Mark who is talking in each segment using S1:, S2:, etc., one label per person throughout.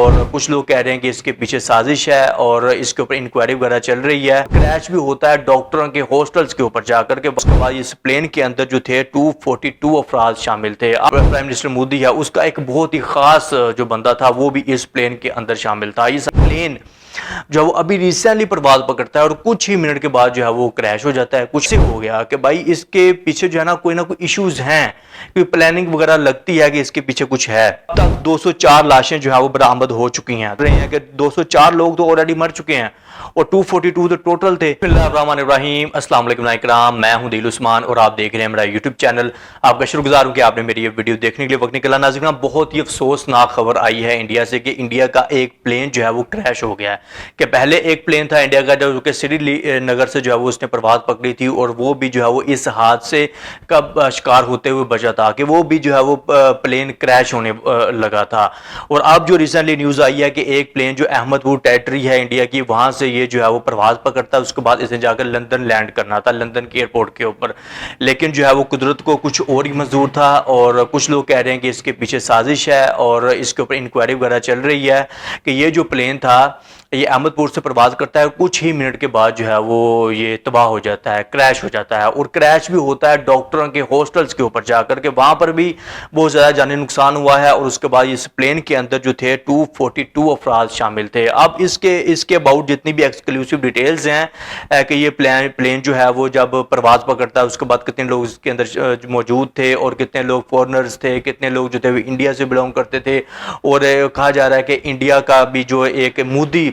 S1: اور کچھ لوگ کہہ رہے ہیں کہ اس کے پیچھے سازش ہے اور اس کے اوپر انکوائری وغیرہ چل رہی ہے. کریش بھی ہوتا ہے ڈاکٹروں کے ہاسٹلز کے اوپر جا کر کے. اس کے بعد اس پلین کے اندر جو تھے 242 افراد شامل تھے. اب پرائم منسٹر مودی ہے اس کا ایک بہت ہی خاص جو بندہ تھا وہ بھی اس پلین کے اندر شامل تھا. اس پلین جو وہ ابھی ریسنٹلی پرواز پکڑتا ہے اور کچھ ہی منٹ کے بعد جو ہے وہ کریش ہو جاتا ہے. کچھ سے ہو گیا کہ بھائی اس کے پیچھے جو ہے نا کوئی ایشوز ہیں, کوئی پلاننگ وغیرہ لگتی ہے کہ اس کے پیچھے کچھ ہے. اب تک 204 لاشیں جو ہے وہ برآمد ہو چکی ہیں. کہ 204 لوگ تو آلریڈی مر چکے ہیں اور 242 تو ٹوٹل تھے. بسم اللہ الرحمن الرحیم. السلام علیکم اکرام, میں ہوں دل عثمان اور آپ دیکھ رہے ہیں میرا یوٹیوب چینل. آپ کا شکر گزار ہوں کہ آپ نے میری یہ ویڈیو دیکھنے کے لیے وقت نکالا. ناظرین, بہت ہی افسوسناک خبر آئی ہے انڈیا سے کہ انڈیا کا ایک پلین جو ہے وہ کریش ہو گیا ہے. کہ پہلے ایک پلین تھا انڈیا کا جو کہ سری نگر سے جو ہے وہ اس نے پرواز پکڑی تھی اور وہ بھی جو ہے وہ اس حادثے کا شکار ہوتے ہوئے بچا تھا کہ وہ بھی جو ہے وہ پلین کریش ہونے لگا تھا. اور اب جو ریسنٹلی نیوز آئی ہے کہ ایک پلین جو احمد پور ٹیریٹری ہے انڈیا کی, وہاں سے یہ جو ہے وہ پرواز پکڑتا ہے. اس کے بعد اس نے جا کر لندن لینڈ کرنا تھا, لندن کے ایئرپورٹ کے اوپر. لیکن جو ہے وہ قدرت کو کچھ اور ہی منظور تھا اور کچھ لوگ کہہ رہے ہیں کہ اس کے پیچھے سازش ہے اور اس کے اوپر انکوائری وغیرہ چل رہی ہے کہ یہ جو پلین تھا یہ احمد پور سے پرواز کرتا ہے, کچھ ہی منٹ کے بعد جو ہے وہ یہ تباہ ہو جاتا ہے, کریش ہو جاتا ہے. اور کریش بھی ہوتا ہے ڈاکٹروں کے ہاسٹلز کے اوپر جا کر کے, وہاں پر بھی بہت زیادہ جانی نقصان ہوا ہے. اور اس کے بعد اس پلین کے اندر جو تھے 242 افراد شامل تھے. اب اس کے اباؤٹ جتنی بھی ایکسکلوسیو ڈیٹیلز ہیں کہ یہ پلین جو ہے وہ جب پرواز پکڑتا ہے اس کے بعد کتنے لوگ اس کے اندر موجود تھے اور کتنے لوگ فورنرز تھے, کتنے لوگ جو تھے وہ انڈیا سے بلونگ کرتے تھے. اور کہا جا رہا ہے کہ انڈیا کا بھی جو ایک مودی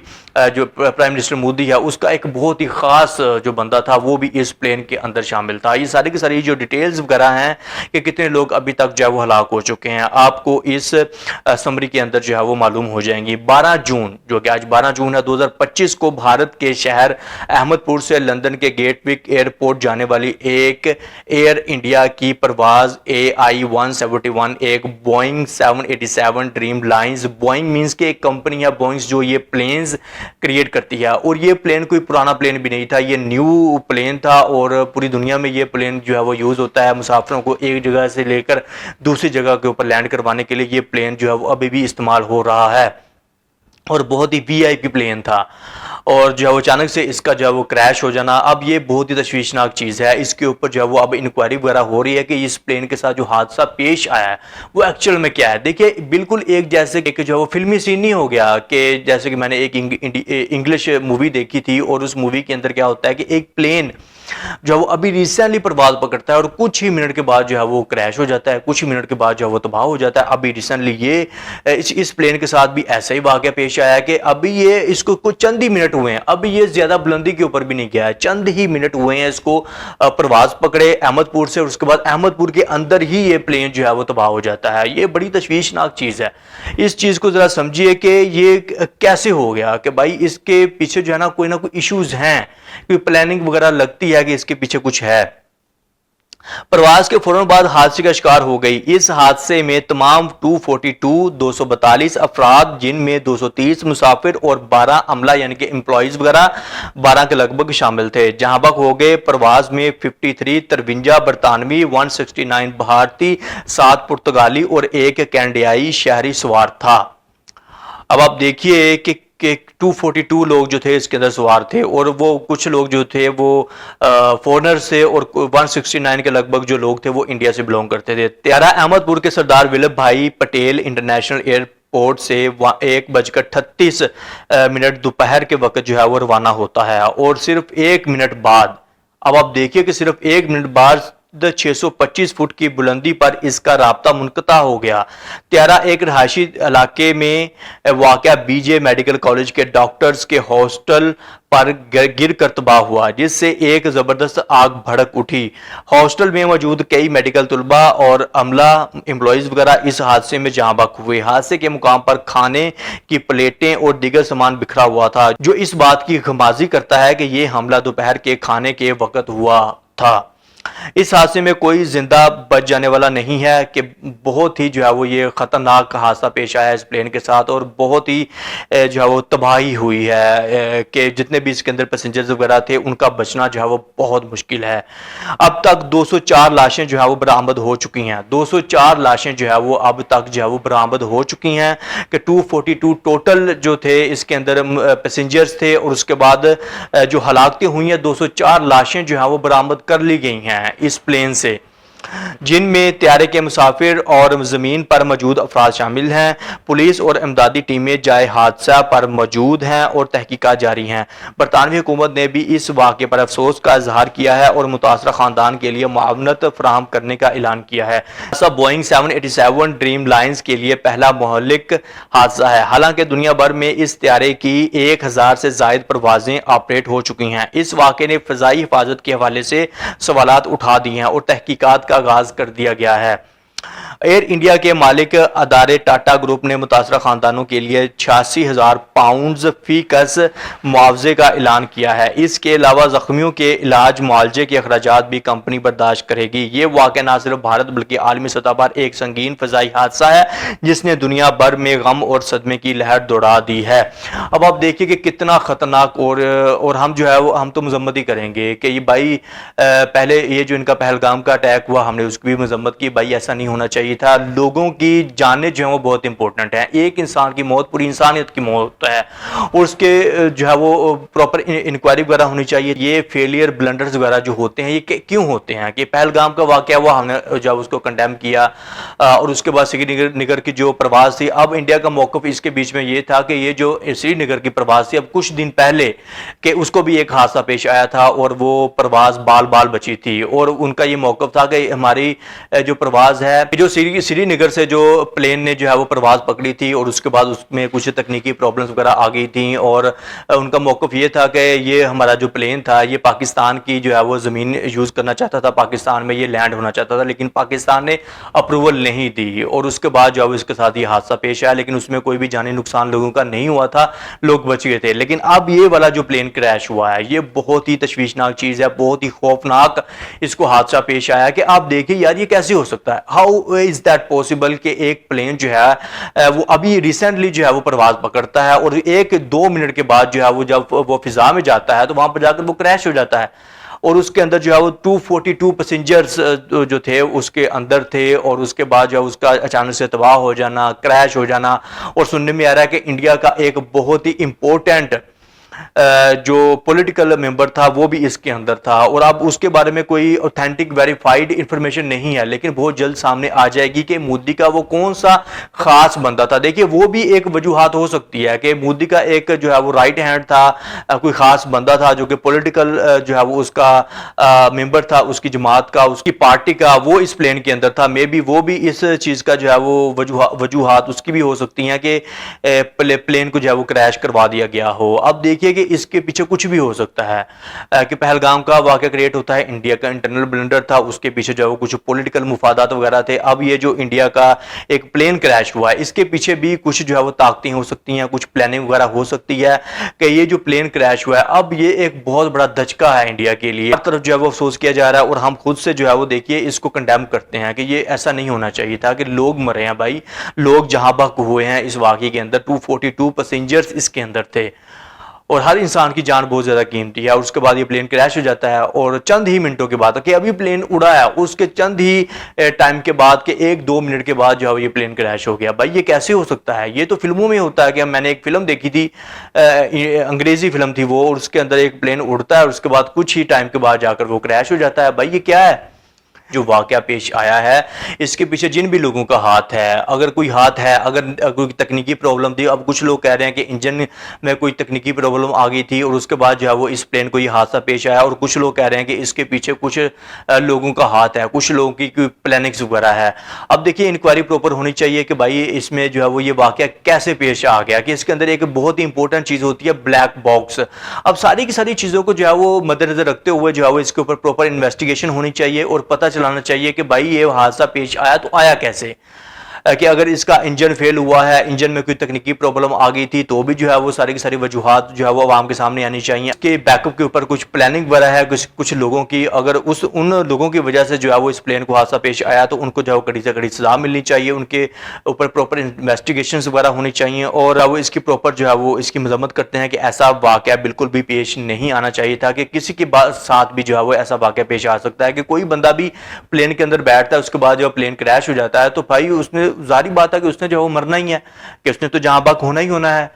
S1: جو پرائم منسٹر مودی ہے اس کا ایک بہت ہی خاص جو بندہ تھا وہ بھی اس پلین کے اندر شامل تھا. یہ ساری کی ساری جو ڈیٹیلز وغیرہ ہیں کہ کتنے لوگ ابھی تک جو ہے وہ ہلاک ہو چکے ہیں, آپ کو اس سمری کے اندر جو ہے وہ معلوم ہو جائیں گی. 12 جون جو کہ آج 12 جون ہے 2025 کو بھارت کے شہر احمد پور سے لندن کے گیٹ وک ایئرپورٹ جانے والی ایک ایئر انڈیا کی پرواز AI-171 ایک Boeing 787 Dreamliners, Boeing means کہ ایک کمپنی ہے بوئنگز جو یہ پلینز کریٹ کرتی ہے. اور یہ پلین کوئی پرانا پلین بھی نہیں تھا, یہ نیو پلین تھا اور پوری دنیا میں یہ پلین جو ہے وہ یوز ہوتا ہے مسافروں کو ایک جگہ سے لے کر دوسری جگہ کے اوپر لینڈ کروانے کے لیے. یہ پلین جو ہے وہ ابھی بھی استعمال ہو رہا ہے اور بہت ہی VIP پلین تھا. اور جو ہے وہ اچانک سے اس کا جو ہے وہ کریش ہو جانا اب یہ بہت ہی تشویشناک چیز ہے. اس کے اوپر جو ہے وہ اب انکوائری وغیرہ ہو رہی ہے کہ اس پلین کے ساتھ جو حادثہ پیش آیا ہے وہ ایکچوئل میں کیا ہے. دیکھیے بالکل ایک جیسے کہ جو ہے وہ فلمی سین نہیں ہو گیا کہ جیسے کہ میں نے ایک انگلش مووی دیکھی تھی اور اس مووی کے اندر کیا ہوتا ہے کہ ایک پلین جو وہ ابھی ریسنٹلی پرواز پکڑتا ہے اور کچھ ہی منٹ کے بعد جو ہے وہ کریش ہو جاتا ہے, کچھ ہی منٹ کے بعد جو ہے وہ تباہ ہو جاتا ہے. ابھی ریسنٹلی یہ اس پلین کے ساتھ بھی ایسا ہی واقعہ پیش آیا کہ ابھی یہ اس کو کچھ چند ہی منٹ ہوئے ہیں, ابھی یہ زیادہ بلندی کے اوپر بھی نہیں گیا ہے, چند ہی منٹ ہوئے ہیں اس کو پرواز پکڑے احمد پور سے, اور اس کے بعد احمد پور کے اندر ہی یہ پلین جو ہے وہ تباہ ہو جاتا ہے. یہ بڑی تشویشناک چیز ہے. اس چیز کو ذرا سمجھیے کہ یہ کیسے ہو گیا کہ بھائی اس کے پیچھے جو ہے نا کوئی ایشوز ہیں, کوئی پلاننگ وغیرہ لگتی ہے کہ اس کے پیچھے کچھ ہے. پرواز کے فوراً بعد حادثے کا شکار ہو گئی. اس حادثے میں تمام 242 افراد جن میں 230 مسافر اور 12 عملہ یعنی کہ امپلائیز وغیرہ 12 کے لگ بھگ شامل تھے. جہاں بک ہو گئے. پرواز میں 53 برطانوی 169 بھارتی 7 پرتگالی اور 1 کینیڈیائی شہری سوار تھا. اب آپ دیکھیے کہ 242 لوگ جو تھے اس کے اندر سوار تھے اور وہ کچھ لوگ جو تھے وہ فورنر سے اور 169 کے لگ بھگ جو لوگ تھے وہ انڈیا سے بلونگ کرتے تھے. طیارہ احمد پور کے سردار ولبھ بھائی پٹیل انٹرنیشنل ایئرپورٹ سے 1:38 دوپہر کے وقت جو ہے وہ روانہ ہوتا ہے اور صرف 1 منٹ بعد, اب آپ دیکھیے کہ صرف 1 منٹ بعد 625 فٹ کی بلندی پر اس کا رابطہ منقطع ہو گیا. طیارہ ایک رہائشی علاقے میں واقع BJ میڈیکل کالج کے ڈاکٹرز کے ہاسٹل پر گر کر تباہ ہوا, جس سے ایک زبردست آگ بھڑک اٹھی. ہاسٹل میں موجود کئی میڈیکل طلبہ اور عملہ امپلائیز وغیرہ اس حادثے میں جاں بحق ہوئے. حادثے کے مقام پر کھانے کی پلیٹیں اور دیگر سامان بکھرا ہوا تھا, جو اس بات کی غمازی کرتا ہے کہ یہ حملہ دوپہر کے کھانے کے وقت ہوا تھا. اس حادثے میں کوئی زندہ بچ جانے والا نہیں ہے کہ بہت ہی جو ہے وہ یہ خطرناک حادثہ پیش آیا ہے اس پلین کے ساتھ، اور بہت ہی جو ہے وہ تباہی ہوئی ہے کہ جتنے بھی اس کے اندر پیسنجرز وغیرہ تھے ان کا بچنا جو ہے وہ بہت مشکل ہے۔ اب تک 204 لاشیں جو ہے وہ برآمد ہو چکی ہیں، 204 لاشیں جو ہے وہ اب تک جو ہے وہ برآمد ہو چکی ہیں کہ 242 ٹوٹل جو تھے اس کے اندر پیسنجرز تھے، اور اس کے بعد جو ہلاکتیں ہوئی ہیں 204 لاشیں جو ہیں وہ برآمد کر لی گئی ہیں اس پلین سے، جن میں طیارے کے مسافر اور زمین پر موجود افراد شامل ہیں۔ پولیس اور امدادی ٹیمیں جائے حادثہ پر موجود ہیں اور تحقیقات جاری ہیں۔ برطانوی حکومت نے بھی اس واقعے پر افسوس کا اظہار کیا ہے اور متاثرہ خاندان کے لیے معاونت فراہم کرنے کا اعلان کیا ہے۔ حادثہ بوئنگ 787 ڈریم لائنز کے لیے پہلا مہلک حادثہ ہے، حالانکہ دنیا بھر میں اس طیارے کی 1000 سے زائد پروازیں آپریٹ ہو چکی ہیں۔ اس واقعے نے فضائی حفاظت کے حوالے سے سوالات اٹھا دیے ہیں اور تحقیقات کا آغاز کر دیا گیا ہے۔ ایئر انڈیا کے مالک ادارے ٹاٹا گروپ نے متاثرہ خاندانوں کے لیے 86,000 پاؤنڈز فی کس معاوضے کا اعلان کیا ہے۔ اس کے علاوہ زخمیوں کے علاج معالجے کے اخراجات بھی کمپنی برداشت کرے گی۔ یہ واقعہ نہ صرف بھارت بلکہ عالمی سطح پر ایک سنگین فضائی حادثہ ہے جس نے دنیا بھر میں غم اور صدمے کی لہر دوڑا دی ہے۔ اب آپ دیکھیے کہ کتنا خطرناک، اور ہم جو ہے وہ ہم تو مذمت ہی کریں گے کہ یہ بھائی پہلے یہ جو ان کا پہلگام کا اٹیک ہوا ہم نے اس کی بھی مذمت کی، بھائی ایسا نہیں ہونا چاہیے تھا۔ لوگوں کی جانیں جو ہیں وہ بہت امپورٹنٹ ہیں، ایک انسان کی موت پوری انسانیت کی موت ہے، اور اس کے جو ہے وہ پراپر انکوائری وغیرہ ہونی چاہیے۔ یہ فیلئر بلنڈرز وغیرہ جو ہوتے ہیں یہ کیوں ہوتے ہیں کہ پہلگام کا واقعہ ہوا ہم نے جب اس کو کنڈیم کیا، اور اس کے بعد سری نگر کی جو پرواز تھی، اب انڈیا کا موقف اس کے بیچ میں یہ تھا کہ یہ جو سری نگر کی پرواز تھی اب کچھ دن پہلے کہ اس کو بھی ایک حادثہ پیش آیا تھا اور وہ پرواز بال بچی تھی، اور ان کا یہ موقف تھا کہ ہماری جو پرواز ہے جو سری نگر سے جو پلین نے جو ہے وہ پرواز پکڑی تھی اور اس کے بعد اس میں کچھ تکنیکی پرابلمز وغیرہ آ گئی تھیں، اور ان کا موقف یہ تھا کہ یہ ہمارا جو پلین تھا یہ پاکستان کی جو ہے وہ زمین یوز کرنا چاہتا تھا، پاکستان میں یہ لینڈ ہونا چاہتا تھا، لیکن پاکستان نے اپروول نہیں دی، اور اس کے بعد جو ہے اس کے ساتھ یہ حادثہ پیش آیا، لیکن اس میں کوئی بھی جانی نقصان لوگوں کا نہیں ہوا تھا، لوگ بچ گئے تھے۔ لیکن اب یہ والا جو پلین کریش ہوا ہے یہ بہت ہی تشویشناک چیز ہے، بہت ہی خوفناک اس کو حادثہ پیش آیا کہ آپ دیکھیں یار یہ کیسے ہو سکتا ہے، ہاؤ از دیٹ پاسبل کہ ایک پلین جو ہے وہ ابھی ریسنٹلی جو ہے وہ پرواز پکڑتا ہے اور 1-2 منٹ کے بعد جو ہے وہ جب وہ فضا میں جاتا ہے تو وہاں پر جا کر وہ کریش ہو جاتا ہے، اور اس کے اندر جو ہے وہ 242 پیسنجرز جو تھے اس کے اندر تھے، اور اس کے بعد جو ہے اس کا اچانک سے تباہ ہو جانا، کریش ہو جانا، اور سننے میں آ رہا ہے کہ انڈیا کا ایک بہت ہی امپورٹنٹ جو پولیٹیکل ممبر تھا وہ بھی اس کے اندر تھا، اور اب اس کے بارے میں کوئی اوتھینٹک ویریفائڈ انفارمیشن نہیں ہے، لیکن بہت جلد سامنے آ جائے گی کہ مودی کا وہ کون سا خاص بندہ تھا۔ دیکھیے وہ بھی ایک وجوہات ہو سکتی ہے کہ مودی کا ایک جو ہے وہ رائٹ ہینڈ تھا، کوئی خاص بندہ تھا جو کہ پولیٹیکل جو ہے وہ اس کا ممبر تھا، اس کی جماعت کا، اس کی پارٹی کا، وہ اس پلین کے اندر تھا، مے بی وہ بھی اس چیز کا جو ہے وہ وجوہات اس کی بھی ہو سکتی ہیں کہ پلین کو جو ہے وہ کریش کروا دیا گیا ہو۔ اب دیکھیے کہ اس کے پیچھے کچھ بھی ہو سکتا ہے کہ پہلگام کا واقعہ کریٹ ہوتا ہے، انڈیا کا انٹرنل بلنڈر تھا، اس کے پیچھے جو ہے وہ کچھ پولیٹیکل مفادات وغیرہ تھے، اب یہ جو انڈیا کا ایک پلین کریش ہوا ہے اس کے پیچھے بھی کچھ جو ہے وہ طاقتیں ہو سکتی ہیں، کچھ پلاننگ وغیرہ ہو سکتی ہے کہ یہ جو پلین کریش ہوا ہے اب یہ ایک بہت بڑا دھچکا ہے انڈیا کے لیے، ہر طرف جو ہے وہ افسوس کیا جا رہا ہے، اور ہم خود سے جو ہے وہ دیکھیے اس کو کنڈیم کرتے ہیں کہ یہ ایسا نہیں ہونا چاہیے تھا کہ لوگ مرے ہیں بھائی، لوگ جہاں بحق ہوئے ہیں اس واقعے کے اندر، 242 پیسنجرز اس کے اندر تھے، اور ہر انسان کی جان بہت زیادہ قیمتی ہے، اور اس کے بعد یہ پلین کریش ہو جاتا ہے، اور چند ہی منٹوں کے بعد کہ ابھی پلین اڑا ہے اس کے چند ہی ٹائم کے بعد کہ 1-2 منٹ کے بعد جو ہے یہ پلین کریش ہو گیا۔ بھائی یہ کیسے ہو سکتا ہے؟ یہ تو فلموں میں ہوتا ہے کہ میں نے ایک فلم دیکھی تھی، انگریزی فلم تھی وہ، اور اس کے اندر ایک پلین اڑتا ہے اور اس کے بعد کچھ ہی ٹائم کے بعد جا کر وہ کریش ہو جاتا ہے۔ بھائی یہ کیا ہے جو واقعہ پیش آیا ہے؟ اس کے پیچھے جن بھی لوگوں کا ہاتھ ہے، اگر کوئی ہاتھ ہے، اگر کوئی تکنیکی پرابلم تھی، اب کچھ لوگ کہہ رہے ہیں کہ انجن میں کوئی تکنیکی پرابلم آ گئی تھی اور اس کے بعد جو ہے وہ اس پلین کو یہ حادثہ پیش آیا، اور کچھ لوگ کہہ رہے ہیں کہ اس کے پیچھے کچھ لوگوں کا ہاتھ ہے، کچھ لوگوں کی کوئی پلاننگز وغیرہ ہے۔ اب دیکھیے انکوائری پراپر ہونی چاہیے کہ بھائی اس میں جو ہے وہ یہ واقعہ کیسے پیش آ گیا، کہ اس کے اندر ایک بہت ہی امپورٹنٹ چیز ہوتی ہے بلیک باکس۔ اب ساری کی ساری چیزوں کو جو ہے وہ مد نظر رکھتے ہوئے جو ہے وہ اس کے اوپر پراپر انویسٹیگیشن ہونی چاہیے اور پتہ چلانا چاہیے کہ بھائی یہ حادثہ پیش آیا تو آیا کیسے۔ کہ اگر اس کا انجن فیل ہوا ہے, انجن میں کوئی تکنیکی پرابلم آ گئی تھی, تو بھی جو ہے وہ ساری کی ساری وجوہات جو ہے وہ عوام کے سامنے آنی چاہیے. کہ بیک اپ کے اوپر کچھ پلاننگ وغیرہ ہے کچھ لوگوں کی, اگر ان لوگوں کی وجہ سے جو ہے وہ اس پلین کو حادثہ پیش آیا تو ان کو جو ہے کڑی سے کڑی سزا ملنی چاہیے, ان کے اوپر پراپر انویسٹیگیشنز وغیرہ ہونی چاہیے, اور وہ اس کی پراپر جو ہے وہ اس کی مذمت کرتے ہیں کہ ایسا واقعہ بالکل بھی پیش نہیں آنا چاہیے تھا, کہ کسی کے ساتھ بھی جو ہے وہ ایسا واقعہ پیش آ سکتا ہے کہ کوئی بندہ بھی پلین کے اندر بیٹھتا ہے, اس کے بعد جو پلین کریش ہو جاتا ہے تو بھائی اس نے ظاہری بات ہے کہ اس نے جو ہے وہ مرنا ہی ہے, کہ اس نے تو جہاں بحق ہونا ہی ہونا ہے.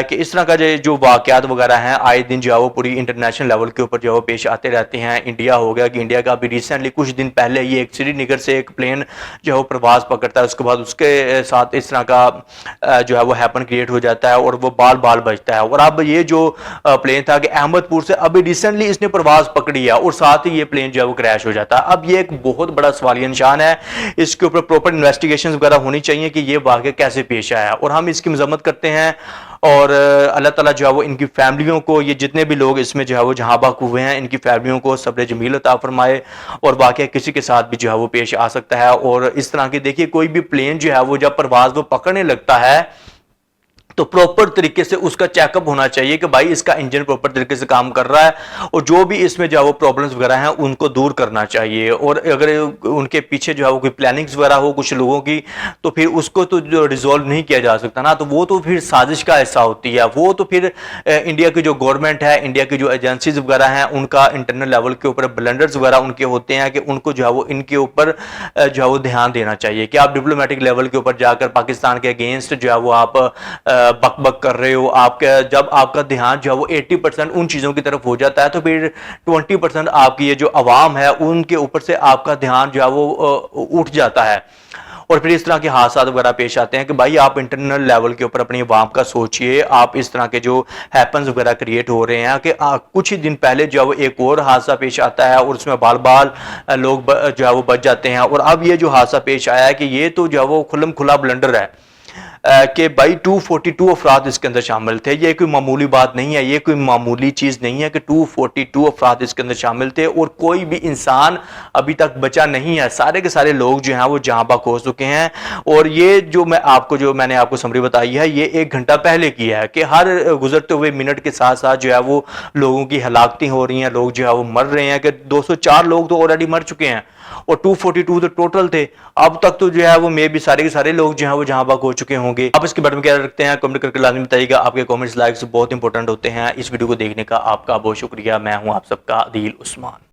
S1: کہ اس طرح کا جو واقعات وغیرہ ہیں آئے دن جو ہے وہ پوری انٹرنیشنل لیول کے اوپر جو ہے وہ پیش آتے رہتے ہیں. انڈیا ہو گیا, کہ انڈیا کا ابھی ریسنٹلی کچھ دن پہلے یہ ایک سری نگر سے ایک پلین جو ہے وہ پرواز پکڑتا ہے, اس کے بعد اس کے ساتھ اس طرح کا جو ہے وہ ہیپن کریٹ ہو جاتا ہے اور وہ بال بجتا ہے. اور اب یہ جو پلین تھا کہ احمد پور سے ابھی ریسنٹلی اس نے پرواز پکڑی ہے اور ساتھ ہی یہ پلین جو ہے وہ کریش ہو جاتا ہے. اب یہ ایک بہت بڑا سوالیہ نشان ہے, اس کے اوپر پراپر انویسٹیگیشنز وغیرہ ہونی چاہیے کہ یہ واقعہ کیسے پیش آیا, اور ہم اس کی مذمت کرتے ہیں. اور اللہ تعالیٰ جو ہے وہ ان کی فیملیوں کو, یہ جتنے بھی لوگ اس میں جو ہے وہ جہاں بحق ہوئے ہیں, ان کی فیملیوں کو صبر جمیل عطا فرمائے. اور واقعہ کسی کے ساتھ بھی جو ہے وہ پیش آ سکتا ہے. اور اس طرح کی دیکھیے کوئی بھی پلین جو ہے وہ جب پرواز وہ پکڑنے لگتا ہے تو پراپر طریقے سے اس کا چیک اپ ہونا چاہیے کہ بھائی اس کا انجن پراپر طریقے سے کام کر رہا ہے, اور جو بھی اس میں جو ہے وہ پرابلمز وغیرہ ہیں ان کو دور کرنا چاہیے. اور اگر ان کے پیچھے جو ہے وہ کوئی پلاننگز وغیرہ ہو کچھ لوگوں کی, تو پھر اس کو تو جو ریزولو نہیں کیا جا سکتا نا, تو وہ تو پھر سازش کا حصہ ہوتی ہے. وہ تو پھر انڈیا کی جو گورنمنٹ ہے, انڈیا کی جو ایجنسیز وغیرہ ہیں, ان کا انٹرنل لیول کے اوپر بلنڈرز وغیرہ ان کے ہوتے ہیں, کہ ان کو جو ہے وہ ان کے اوپر جو ہے وہ دھیان دینا چاہیے. کہ آپ ڈپلومیٹک لیول کے اوپر جا کر پاکستان کے اگینسٹ جو ہے وہ آپ بک بک کر رہے ہو, آپ کا جب آپ کا دھیان جو ہے وہ 80% ان چیزوں کی طرف ہو جاتا ہے, تو پھر 20% آپ کی یہ جو عوام ہے ان کے اوپر سے آپ کا دھیان جو ہے وہ اٹھ جاتا ہے. اور پھر اس طرح کے حادثات وغیرہ پیش آتے ہیں کہ بھائی آپ انٹرنل لیول کے اوپر اپنی عوام کا سوچئے. آپ اس طرح کے جو ہیپنز وغیرہ کریٹ ہو رہے ہیں, کہ کچھ ہی دن پہلے جو ہے وہ ایک اور حادثہ پیش آتا ہے اور اس میں بال لوگ جو ہے وہ بچ جاتے ہیں. اور اب یہ جو حادثہ پیش آیا ہے کہ یہ تو جو ہے وہ کھلم کھلا بلنڈر ہے, کہ بھائی 242 افراد اس کے اندر شامل تھے. یہ کوئی معمولی بات نہیں ہے, یہ کوئی معمولی چیز نہیں ہے کہ 242 افراد اس کے اندر شامل تھے, اور کوئی بھی انسان ابھی تک بچا نہیں ہے. سارے کے سارے لوگ جو ہیں وہ جہاں بحق ہو چکے ہیں. اور یہ جو میں نے آپ کو سمری بتائی ہے, یہ 1 گھنٹہ پہلے کی ہے, کہ ہر گزرتے ہوئے منٹ کے ساتھ ساتھ جو ہے وہ لوگوں کی ہلاکتیں ہو رہی ہیں, لوگ جو ہے وہ مر رہے ہیں. کہ 204 لوگ تو آلریڈی مر چکے ہیں, اور 242 تو ٹوٹل تھے. اب تک تو جو ہے وہ میں بھی سارے کے سارے لوگ جو ہیں وہ جہاں بحق ہو چکے ہوں گے. آپ اس کے بارے میں کیا رکھتے ہیں, کمنٹ کر کے لازمی بتائیے گا. آپ کے کمنٹس لائکس بہت انپورٹنٹ ہوتے ہیں. اس ویڈیو کو دیکھنے کا آپ کا بہت شکریہ. میں ہوں آپ سب کا عدیل عثمان.